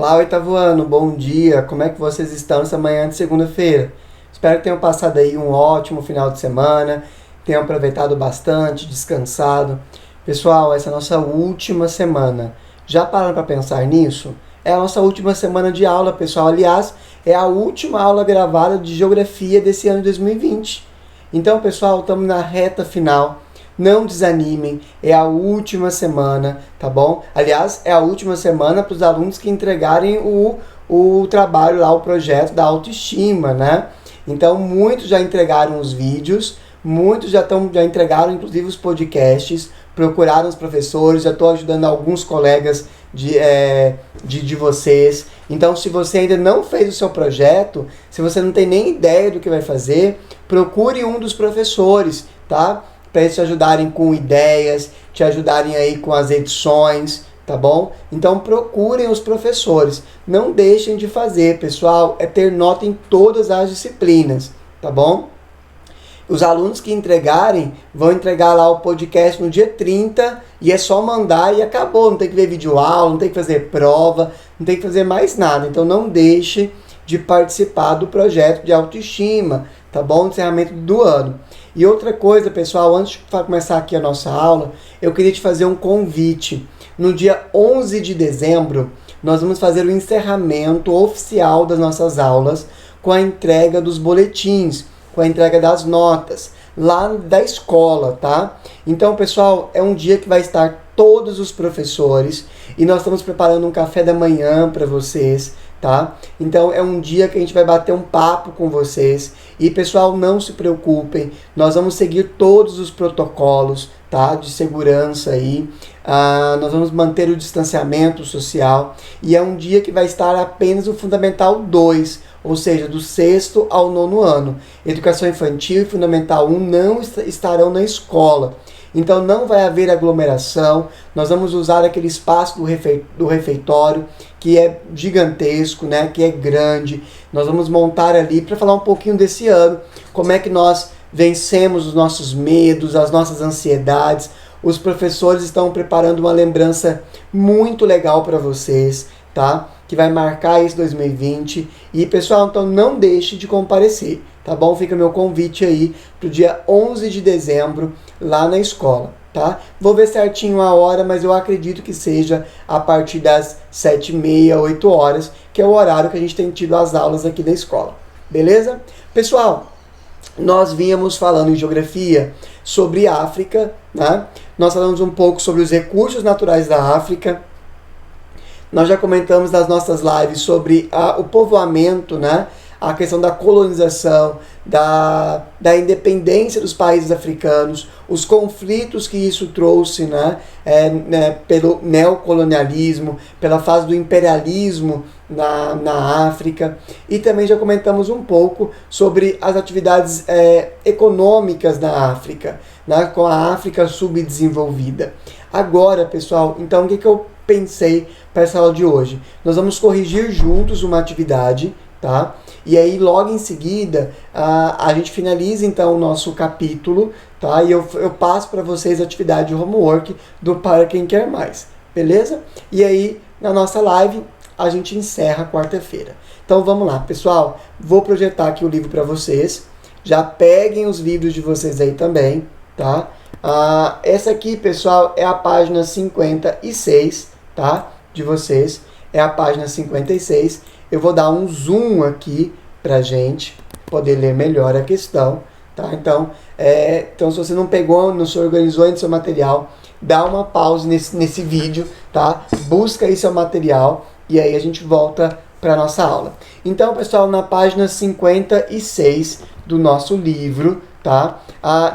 Olá, oitavo ano, bom dia, como é que vocês estão nessa manhã de segunda-feira? Espero que tenham passado aí um ótimo final de semana, tenham aproveitado bastante, descansado. Pessoal, essa é a nossa última semana. Já pararam para pensar nisso? É a nossa última semana de aula, pessoal. Aliás, é a última aula gravada de geografia desse ano de 2020. Então, pessoal, estamos na reta final. Não desanimem, é a última semana, tá bom? Aliás, é a última semana para os alunos que entregarem o trabalho lá, o projeto da autoestima, né? Então, muitos já entregaram os vídeos, muitos já entregaram, inclusive, os podcasts, procuraram os professores, já estou ajudando alguns colegas de vocês. Então, se você ainda não fez o seu projeto, se você não tem nem ideia do que vai fazer, procure um dos professores, tá? Para eles te ajudarem com ideias, te ajudarem aí com as edições, tá bom? Então procurem os professores. Não deixem de fazer, pessoal, é ter nota em todas as disciplinas, tá bom? Os alunos que entregarem, vão entregar lá o podcast no dia 30 e é só mandar e acabou. Não tem que ver videoaula, não tem que fazer prova, não tem que fazer mais nada. Então não deixe de participar do projeto de autoestima, tá bom? Encerramento do ano. E outra coisa, pessoal, antes de começar aqui a nossa aula, eu queria te fazer um convite. No dia 11 de dezembro, nós vamos fazer o encerramento oficial das nossas aulas com a entrega dos boletins, com a entrega das notas, lá da escola, tá? Então, pessoal, é um dia que vai estar todos os professores e nós estamos preparando um café da manhã para vocês, tá? Então é um dia que a gente vai bater um papo com vocês e, pessoal, não se preocupem, nós vamos seguir todos os protocolos, tá? De segurança aí, nós vamos manter o distanciamento social e é um dia que vai estar apenas o Fundamental 2, ou seja, do 6º ao 9º ano. Educação Infantil e Fundamental 1 não estarão na escola. Então não vai haver aglomeração, nós vamos usar aquele espaço do refeitório, que é gigantesco, né, que é grande. Nós vamos montar ali para falar um pouquinho desse ano, como é que nós vencemos os nossos medos, as nossas ansiedades. Os professores estão preparando uma lembrança muito legal para vocês, tá? Que vai marcar esse 2020. E, pessoal, então não deixe de comparecer, tá bom? Fica meu convite aí pro dia 11 de dezembro lá na escola, tá? Vou ver certinho a hora, mas eu acredito que seja a partir das 7h30, 8 horas, que é o horário que a gente tem tido as aulas aqui na escola, beleza? Pessoal, nós vínhamos falando em geografia sobre África, né? Nós falamos um pouco sobre os recursos naturais da África. Nós já comentamos nas nossas lives sobre o povoamento, né? A questão da colonização, da independência dos países africanos, os conflitos que isso trouxe, né? Pelo neocolonialismo, pela fase do imperialismo na África. E também já comentamos um pouco sobre as atividades econômicas na África, né? Com a África subdesenvolvida. Agora, pessoal, então o que eu pensei para essa aula de hoje? Nós vamos corrigir juntos uma atividade, tá? E aí logo em seguida a gente finaliza então o nosso capítulo, tá? E eu passo para vocês a atividade de homework do Para Quem Quer Mais, beleza? E aí na nossa live a gente encerra quarta-feira. Então vamos lá, pessoal, vou projetar aqui o livro para vocês, já peguem os livros de vocês aí também, tá? Essa aqui, pessoal, é a página 56, tá? De vocês, é a página 56. Eu vou dar um zoom aqui pra gente poder ler melhor a questão, tá? Então se você não pegou, não se organizou no seu material, dá uma pausa nesse vídeo, tá? Busca aí seu material e aí a gente volta para nossa aula. Então, pessoal, na página 56 do nosso livro, tá?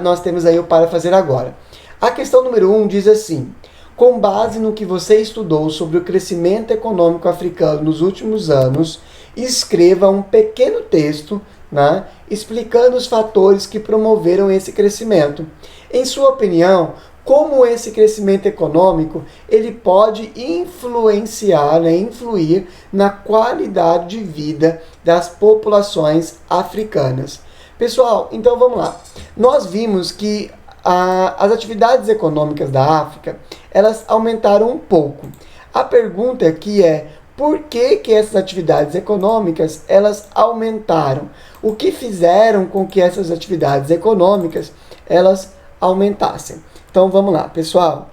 Nós temos aí o Para Fazer Agora. A questão número 1 diz assim: com base no que você estudou sobre o crescimento econômico africano nos últimos anos, escreva um pequeno texto, né, explicando os fatores que promoveram esse crescimento. Em sua opinião, como esse crescimento econômico ele pode influenciar, né, influir na qualidade de vida das populações africanas. Pessoal, então vamos lá. Nós vimos que as atividades econômicas da África, elas aumentaram um pouco. A pergunta aqui é: Por que que essas atividades econômicas elas aumentaram? O que fizeram com que essas atividades econômicas elas aumentassem? Então vamos lá, pessoal.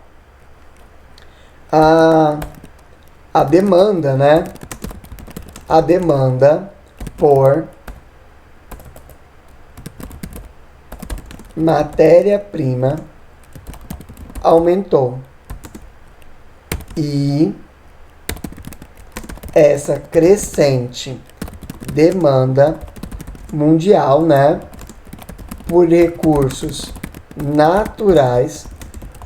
A demanda, né? A demanda por matéria-prima aumentou. E essa crescente demanda mundial, né, por recursos naturais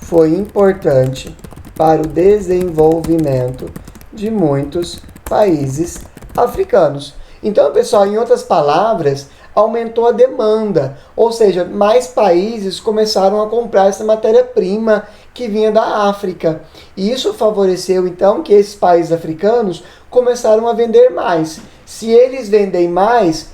foi importante para o desenvolvimento de muitos países africanos. Então, pessoal, em outras palavras, aumentou a demanda, ou seja, mais países começaram a comprar essa matéria-prima que vinha da África. E isso favoreceu, então, que esses países africanos começaram a vender mais. Se eles vendem mais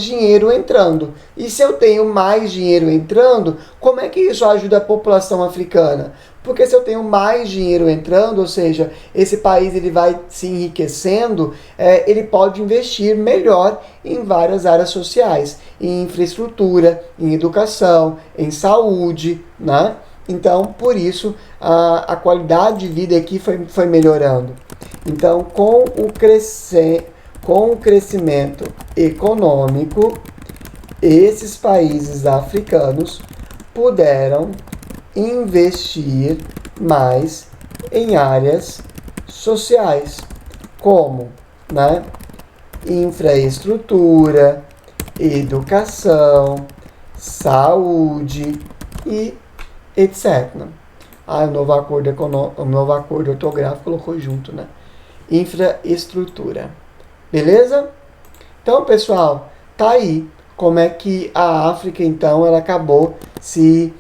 dinheiro entrando. E se eu tenho mais dinheiro entrando, como é que isso ajuda a população africana? Porque se eu tenho mais dinheiro entrando, ou seja, esse país ele vai se enriquecendo, ele pode investir melhor em várias áreas sociais, em infraestrutura, em educação, em saúde, né? Então, por isso, a qualidade de vida aqui foi melhorando. Então, com o crescimento econômico, esses países africanos puderam investir mais em áreas sociais, como, né, infraestrutura, educação, saúde e etc. O novo acordo ortográfico colocou junto, né? Infraestrutura. Beleza? Então, pessoal, tá aí como é que a África, então, ela acabou se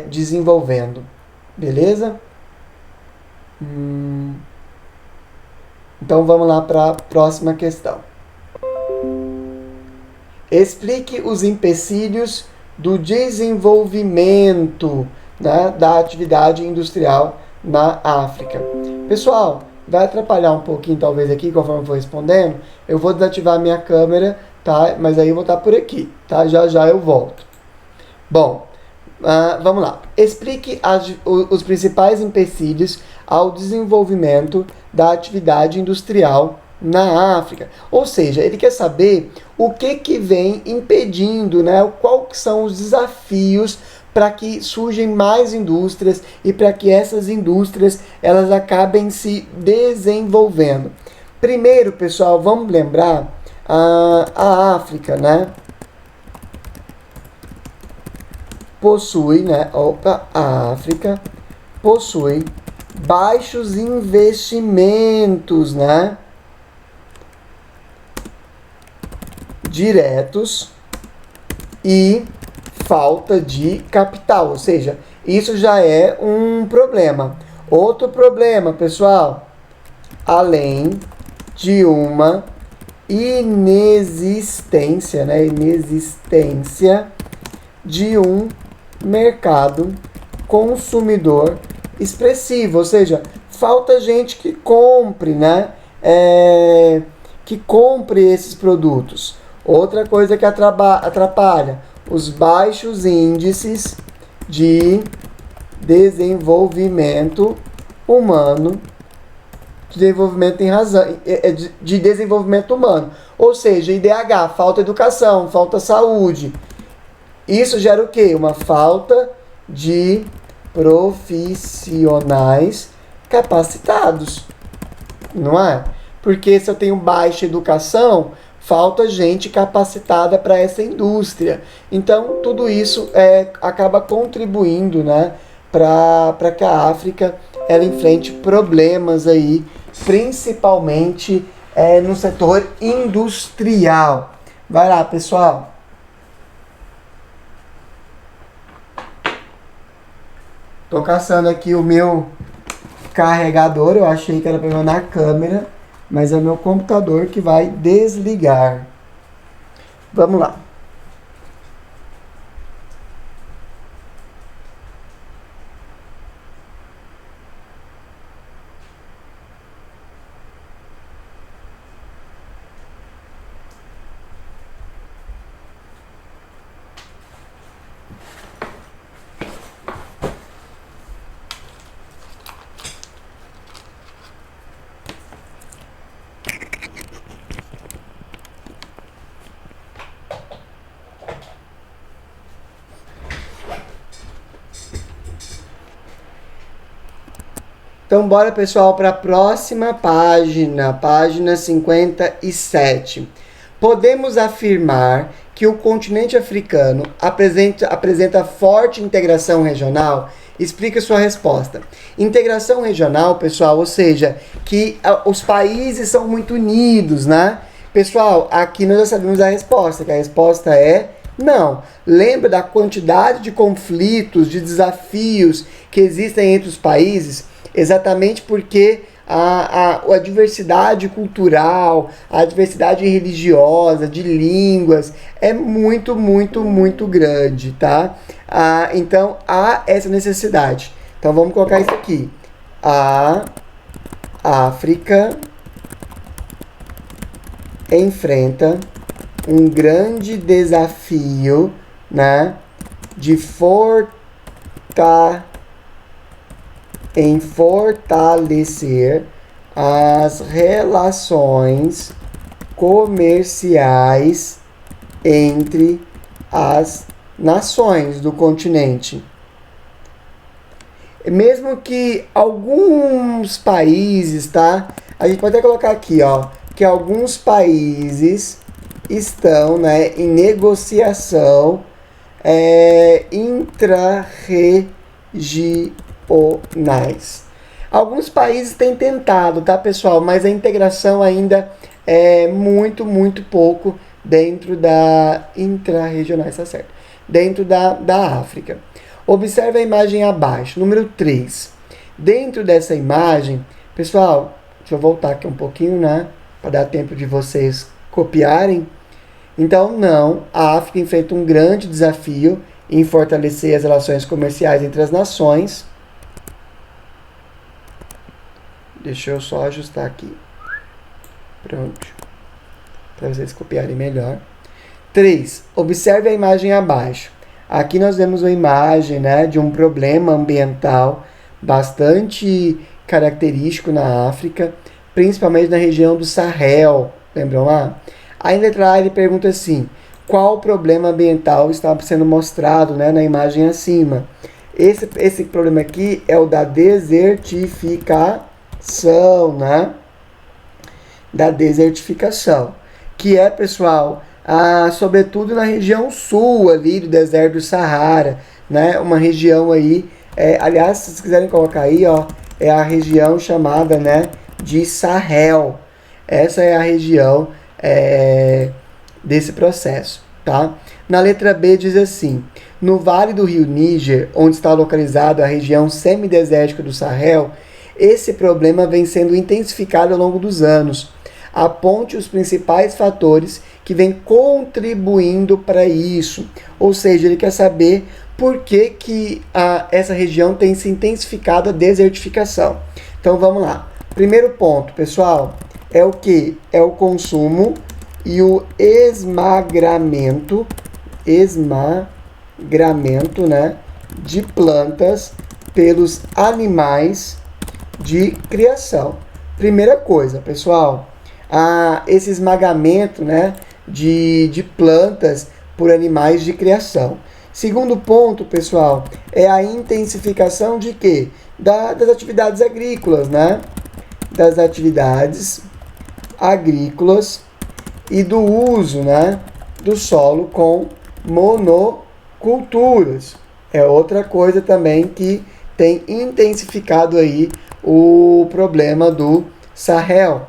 desenvolvendo. Beleza? Então, vamos lá para a próxima questão. Explique os empecilhos do desenvolvimento, né, da atividade industrial na África. Pessoal, vai atrapalhar um pouquinho talvez aqui, conforme eu for respondendo. Eu vou desativar a minha câmera, tá? Mas aí eu vou estar por aqui, tá? Já já eu volto. Bom, vamos lá. Explique os principais empecilhos ao desenvolvimento da atividade industrial na África. Ou seja, ele quer saber o que vem impedindo, né? Quais são os desafios para que surgem mais indústrias e para que essas indústrias elas acabem se desenvolvendo. Primeiro, pessoal, vamos lembrar a África, né? A África possui baixos investimentos, né, diretos e falta de capital, ou seja, isso já é um problema. Outro problema, pessoal, além de uma inexistência, né, de um mercado consumidor expressivo, ou seja, falta gente que compre, né? Que compre esses produtos. Outra coisa que atrapalha, os baixos índices de desenvolvimento humano, de desenvolvimento humano, ou seja, IDH, falta educação, falta saúde. Isso gera o quê? Uma falta de profissionais capacitados, não é? Porque se eu tenho baixa educação, falta gente capacitada para essa indústria. Então, tudo isso acaba contribuindo, né, para que a África ela enfrente problemas aí, principalmente no setor industrial. Vai lá, pessoal. Tô caçando aqui o meu carregador, eu achei que era para na câmera, mas é o meu computador que vai desligar. Vamos lá. Então, bora, pessoal, para a próxima página, página 57. Podemos afirmar que o continente africano apresenta forte integração regional? Explica sua resposta. Integração regional, pessoal, ou seja, que os países são muito unidos, né? Pessoal, aqui nós já sabemos a resposta, que a resposta é não. Lembra da quantidade de conflitos, de desafios que existem entre os países? Exatamente porque a diversidade cultural, a diversidade religiosa, de línguas, é muito, muito, muito grande, tá? Então, há essa necessidade. Então, vamos colocar isso aqui. A África enfrenta um grande desafio, né, de fortalecer as relações comerciais entre as nações do continente. Mesmo que alguns países, tá? A gente pode até colocar aqui, ó, que alguns países estão, né, em negociação intra-regionais. Alguns países têm tentado, tá, pessoal? Mas a integração ainda é muito, muito pouco dentro da intra-regionais, tá certo? Dentro da África. Observe a imagem abaixo, número 3. Dentro dessa imagem, pessoal, deixa eu voltar aqui um pouquinho, né? Para dar tempo de vocês copiarem. Então, não, a África enfrenta um grande desafio em fortalecer as relações comerciais entre as nações. Deixa eu só ajustar aqui. Pronto. Para vocês copiarem melhor. 3. Observe a imagem abaixo. Aqui nós vemos uma imagem, né, de um problema ambiental bastante característico na África, principalmente na região do Sahel. Lembram lá? Aí na letra A ele pergunta assim, qual problema ambiental está sendo mostrado, né, na imagem acima? Esse problema aqui é o da desertificação, né? Da desertificação, que é, pessoal, sobretudo na região sul ali do deserto do Saara, né? Uma região aí, aliás, se vocês quiserem colocar aí, ó, é a região chamada, né, de Sahel. Essa é a região desse processo, tá? Na letra B diz assim, no vale do rio Níger, onde está localizada a região semidesértica do Sahel, esse problema vem sendo intensificado ao longo dos anos. Aponte os principais fatores que vêm contribuindo para isso. Ou seja, ele quer saber por que essa região tem se intensificado a desertificação. Então vamos lá. Primeiro ponto, pessoal, é o que? É o consumo e o esmagramento, né, de plantas pelos animais de criação. Primeira coisa, pessoal, esse esmagamento, né, de plantas por animais de criação. Segundo ponto, pessoal, é a intensificação de quê? Das atividades agrícolas, né? Das atividades agrícolas e do uso, né, do solo com monoculturas. É outra coisa também que tem intensificado aí o problema do Sahel.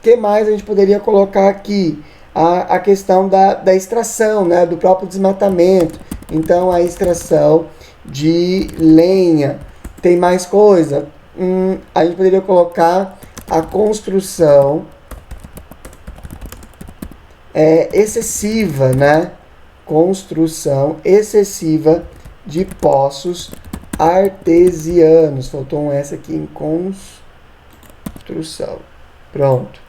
Que mais a gente poderia colocar aqui? A questão da extração, né, do próprio desmatamento. Então, a extração de lenha. Tem mais coisa? A gente poderia colocar a construção excessiva, né? Construção excessiva de poços artesianos. Faltou um S aqui em construção. Pronto.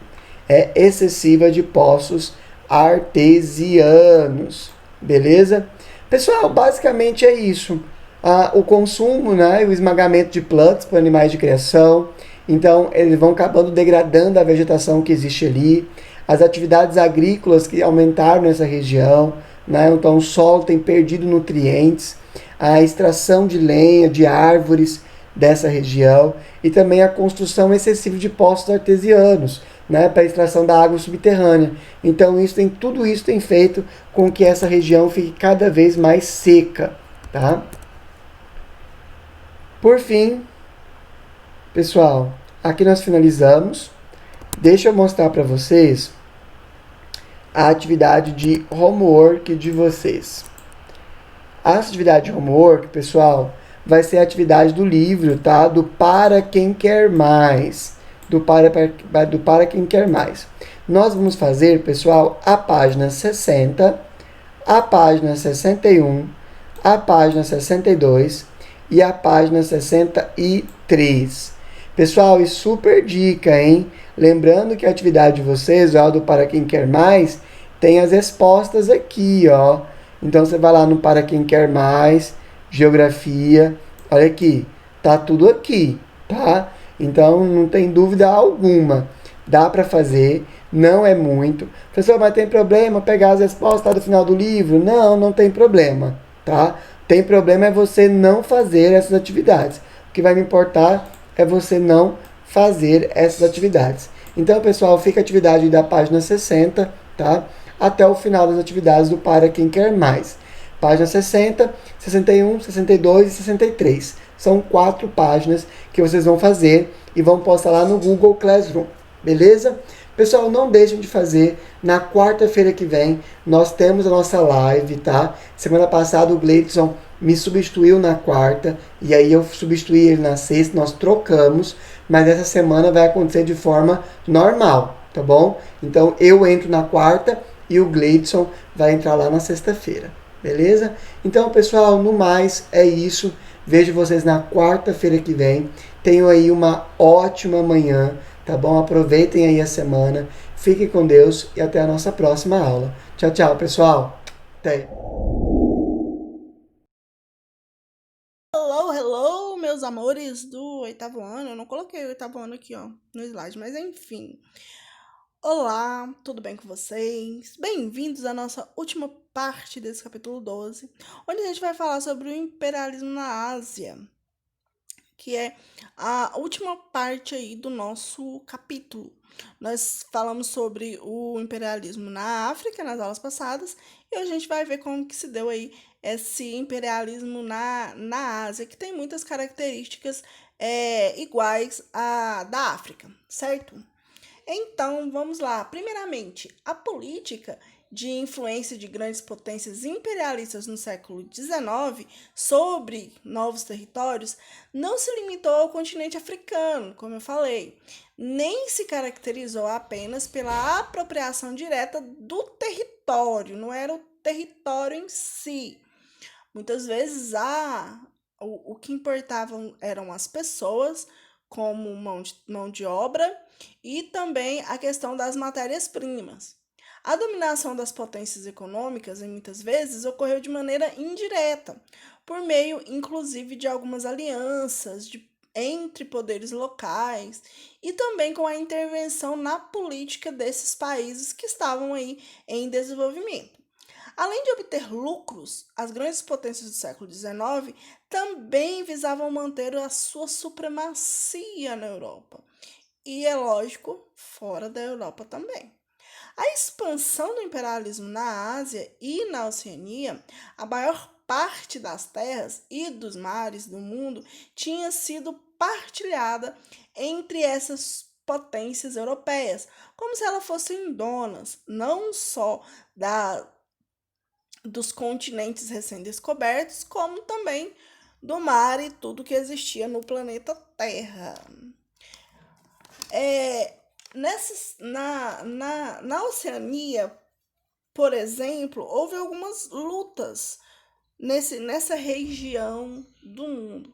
É excessiva de poços artesianos. Beleza? Pessoal, basicamente é isso. O consumo, né, e o esmagamento de plantas para animais de criação. Então, eles vão acabando degradando a vegetação que existe ali. As atividades agrícolas que aumentaram nessa região, né? Então, o solo tem perdido nutrientes. A extração de lenha, de árvores, dessa região e também a construção excessiva de poços artesianos, né, para extração da água subterrânea. Então tudo isso tem feito com que essa região fique cada vez mais seca, tá? Por fim, pessoal, aqui nós finalizamos. Deixa eu mostrar para vocês a atividade de homework de vocês. A atividade de homework, pessoal, vai ser a atividade do livro, tá? Do Para Quem Quer Mais. Do para Quem Quer Mais. Nós vamos fazer, pessoal, a página 60, a página 61, a página 62 e a página 63. Pessoal, e super dica, hein? Lembrando que a atividade de vocês, ó, do Para Quem Quer Mais, tem as respostas aqui, ó. Então você vai lá no Para Quem Quer Mais, Geografia, olha aqui, tá tudo aqui, tá? Então não tem dúvida alguma, dá para fazer, não é muito. Professor, mas tem problema pegar as respostas do final do livro? Não, não tem problema, tá? Tem problema é você não fazer essas atividades. O que vai me importar é você não fazer essas atividades. Então, pessoal, fica a atividade da página 60, tá? Até o final das atividades do Para Quem Quer Mais. Página 60, 61, 62 e 63. São 4 páginas que vocês vão fazer e vão postar lá no Google Classroom, beleza? Pessoal, não deixem de fazer. Na quarta-feira que vem, nós temos a nossa live, tá? Semana passada o Gleidson me substituiu na quarta, e aí eu substituí ele na sexta, nós trocamos, mas essa semana vai acontecer de forma normal, tá bom? Então eu entro na quarta e o Gleidson vai entrar lá na sexta-feira, beleza? Então, pessoal, no mais é isso. Vejo vocês na quarta-feira que vem. Tenham aí uma ótima manhã, tá bom? Aproveitem aí a semana. Fiquem com Deus e até a nossa próxima aula. Tchau, tchau, pessoal. Até. Hello, meus amores do oitavo ano. Eu não coloquei o oitavo ano aqui, ó, no slide, mas enfim. Olá, tudo bem com vocês? Bem-vindos à nossa última parte desse capítulo 12, onde a gente vai falar sobre o imperialismo na Ásia, que é a última parte aí do nosso capítulo. Nós falamos sobre o imperialismo na África nas aulas passadas e hoje a gente vai ver como que se deu aí esse imperialismo na Ásia, que tem muitas características iguais à da África, certo? Então, vamos lá. Primeiramente, a política de influência de grandes potências imperialistas no século XIX sobre novos territórios não se limitou ao continente africano, como eu falei, nem se caracterizou apenas pela apropriação direta do território, não era o território em si. Muitas vezes o que importavam eram as pessoas, como mão de obra, e também a questão das matérias-primas. A dominação das potências econômicas, em muitas vezes, ocorreu de maneira indireta, por meio, inclusive, de algumas alianças entre poderes locais e também com a intervenção na política desses países que estavam aí em desenvolvimento. Além de obter lucros, as grandes potências do século XIX também visavam manter a sua supremacia na Europa. E, é lógico, fora da Europa também. A expansão do imperialismo na Ásia e na Oceania, a maior parte das terras e dos mares do mundo tinha sido partilhada entre essas potências europeias, como se elas fossem donas, não só dos continentes recém-descobertos, como também do mar e tudo que existia no planeta Terra. Na Oceania, por exemplo, houve algumas lutas nessa região do mundo,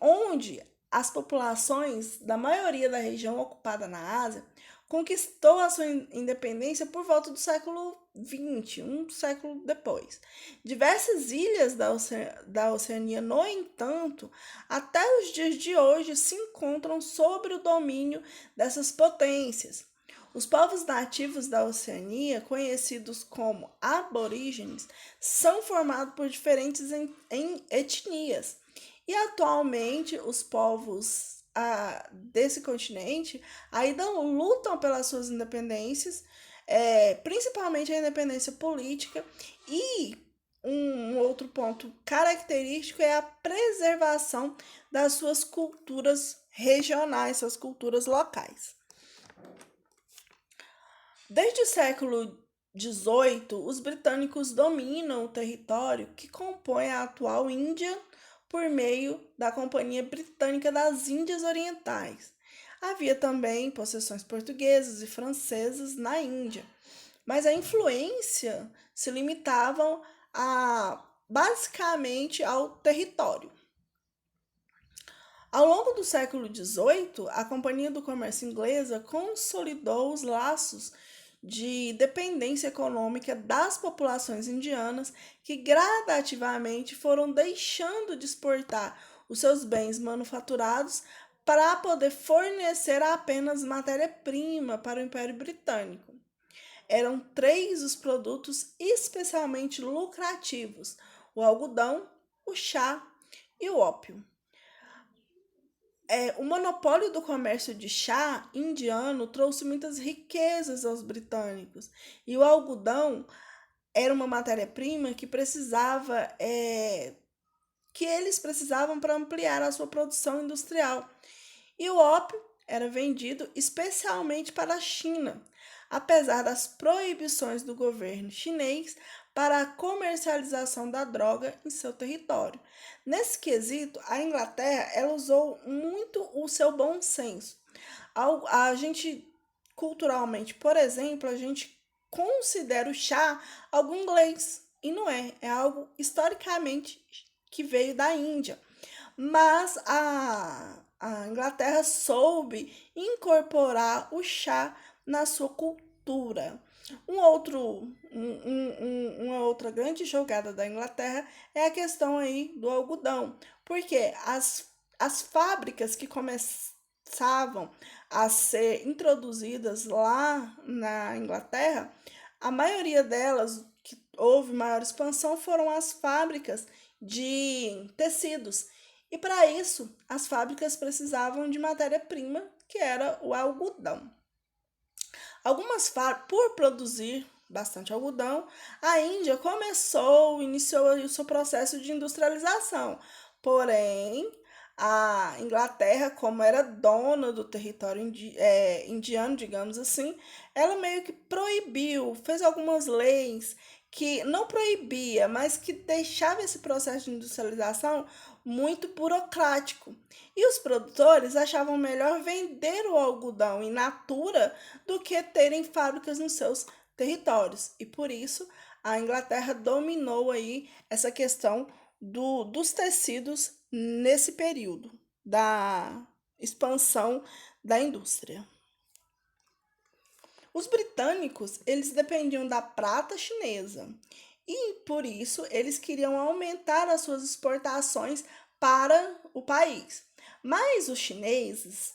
onde as populações da maioria da região ocupada na Ásia conquistou a sua independência por volta do século XX, um século depois. Diversas ilhas da Oceania, no entanto, até os dias de hoje se encontram sob o domínio dessas potências. Os povos nativos da Oceania, conhecidos como aborígenes, são formados por diferentes etnias E atualmente os povos desse continente ainda lutam pelas suas independências, principalmente a independência política. E um outro ponto característico é a preservação das suas culturas regionais, suas culturas locais. Desde o século XVIII, os britânicos dominam o território que compõe a atual Índia por meio da Companhia Britânica das Índias Orientais. Havia também possessões portuguesas e francesas na Índia, mas a influência se limitava basicamente ao território. Ao longo do século XVIII, a Companhia do Comércio Inglesa consolidou os laços de dependência econômica das populações indianas, que gradativamente foram deixando de exportar os seus bens manufaturados para poder fornecer apenas matéria-prima para o Império Britânico. Eram três os produtos especialmente lucrativos: o algodão, o chá e o ópio. O monopólio do comércio de chá indiano trouxe muitas riquezas aos britânicos, e o algodão era uma matéria-prima que eles precisavam para ampliar a sua produção industrial. E o ópio era vendido especialmente para a China, apesar das proibições do governo chinês para a comercialização da droga em seu território. Nesse quesito, a Inglaterra ela usou muito o seu bom senso. A gente, culturalmente, por exemplo, a gente considera o chá algo inglês, e não é. É algo historicamente que veio da Índia. Mas a Inglaterra soube incorporar o chá na sua cultura. Uma outra grande jogada da Inglaterra é a questão aí do algodão, porque as fábricas que começavam a ser introduzidas lá na Inglaterra, a maioria delas que houve maior expansão foram as fábricas de tecidos. E para isso, as fábricas precisavam de matéria-prima, que era o algodão. Algumas fábricas, por produzir bastante algodão, a Índia iniciou o seu processo de industrialização. Porém, a Inglaterra, como era dona do território indiano, digamos assim, ela meio que proibiu, fez algumas leis que não proibia, mas que deixava esse processo de industrialização muito burocrático. E os produtores achavam melhor vender o algodão in natura do que terem fábricas nos seus territórios. E por isso a Inglaterra dominou aí essa questão dos tecidos nesse período da expansão da indústria. Os britânicos, eles dependiam da prata chinesa e, por isso, eles queriam aumentar as suas exportações para o país. Mas os chineses,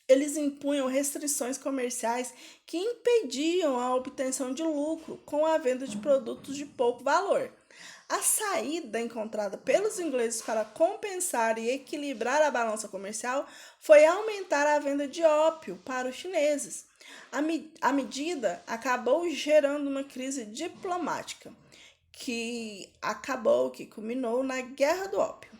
eles impunham restrições comerciais que impediam a obtenção de lucro com a venda de produtos de pouco valor. A saída encontrada pelos ingleses para compensar e equilibrar a balança comercial foi aumentar a venda de ópio para os chineses. A medida acabou gerando uma crise diplomática que culminou na Guerra do Ópio.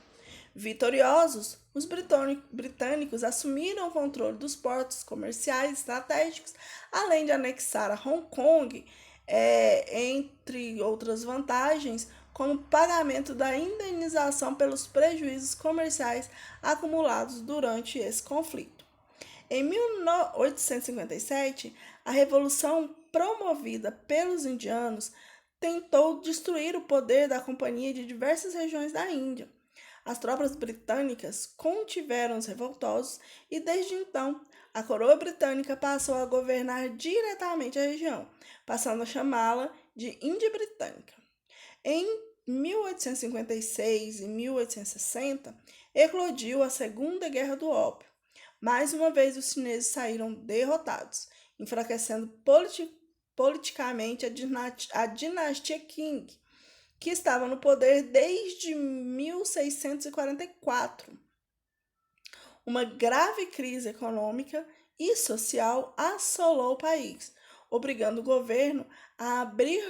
Vitoriosos, os britânicos assumiram o controle dos portos comerciais estratégicos, além de anexar a Hong Kong, entre outras vantagens, como pagamento da indenização pelos prejuízos comerciais acumulados durante esse conflito. Em 1857, a revolução promovida pelos indianos tentou destruir o poder da companhia de diversas regiões da Índia. As tropas britânicas contiveram os revoltosos e, desde então, a coroa britânica passou a governar diretamente a região, passando a chamá-la de Índia Britânica. Em 1856 e 1860, eclodiu a Segunda Guerra do Ópio. Mais uma vez, os chineses saíram derrotados, enfraquecendo politicamente a dinastia Qing, que estava no poder desde 1644. Uma grave crise econômica e social assolou o país, obrigando o governo a abrir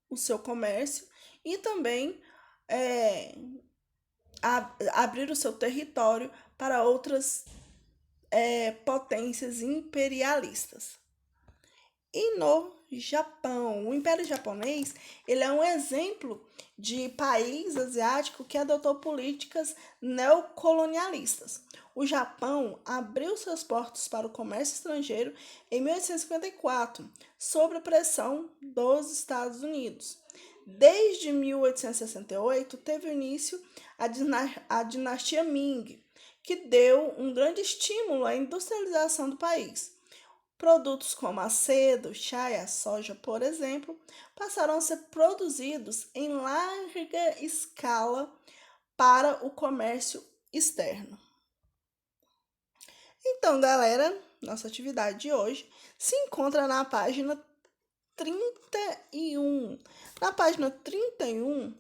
o seu comércio e também é, abrir o seu território para outras potências imperialistas. E no Japão, o Império Japonês, ele é um exemplo de país asiático que adotou políticas neocolonialistas. O Japão abriu seus portos para o comércio estrangeiro em 1854, sob a pressão dos Estados Unidos. Desde 1868, teve início a dinastia Ming, que deu um grande estímulo à industrialização do país. Produtos como a seda, o chá e a soja, por exemplo, passaram a ser produzidos em larga escala para o comércio externo. Então, galera, nossa atividade de hoje se encontra na página 31. Na página 31,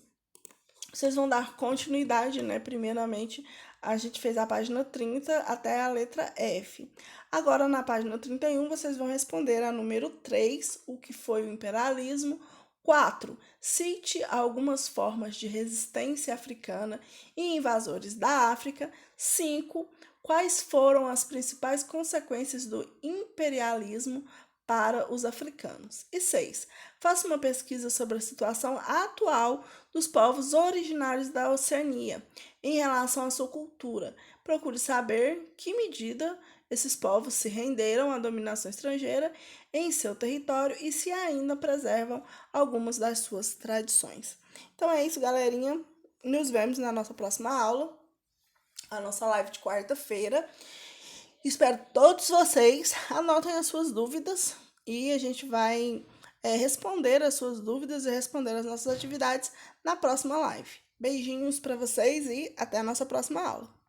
vocês vão dar continuidade, né? Primeiramente, a gente fez a página 30 até a letra F. Agora, na página 31, vocês vão responder a número 3, o que foi o imperialismo. 4. Cite algumas formas de resistência africana e invasores da África. 5. Quais foram as principais consequências do imperialismo para os africanos? E 6. Faça uma pesquisa sobre a situação atual dos povos originários da Oceania em relação à sua cultura. Procure saber que medida esses povos se renderam à dominação estrangeira em seu território e se ainda preservam algumas das suas tradições. Então é isso, galerinha. Nos vemos na nossa próxima aula, a nossa live de quarta-feira. Espero que todos vocês anotem as suas dúvidas e a gente vai responder as suas dúvidas e responder as nossas atividades na próxima live. Beijinhos para vocês e até a nossa próxima aula.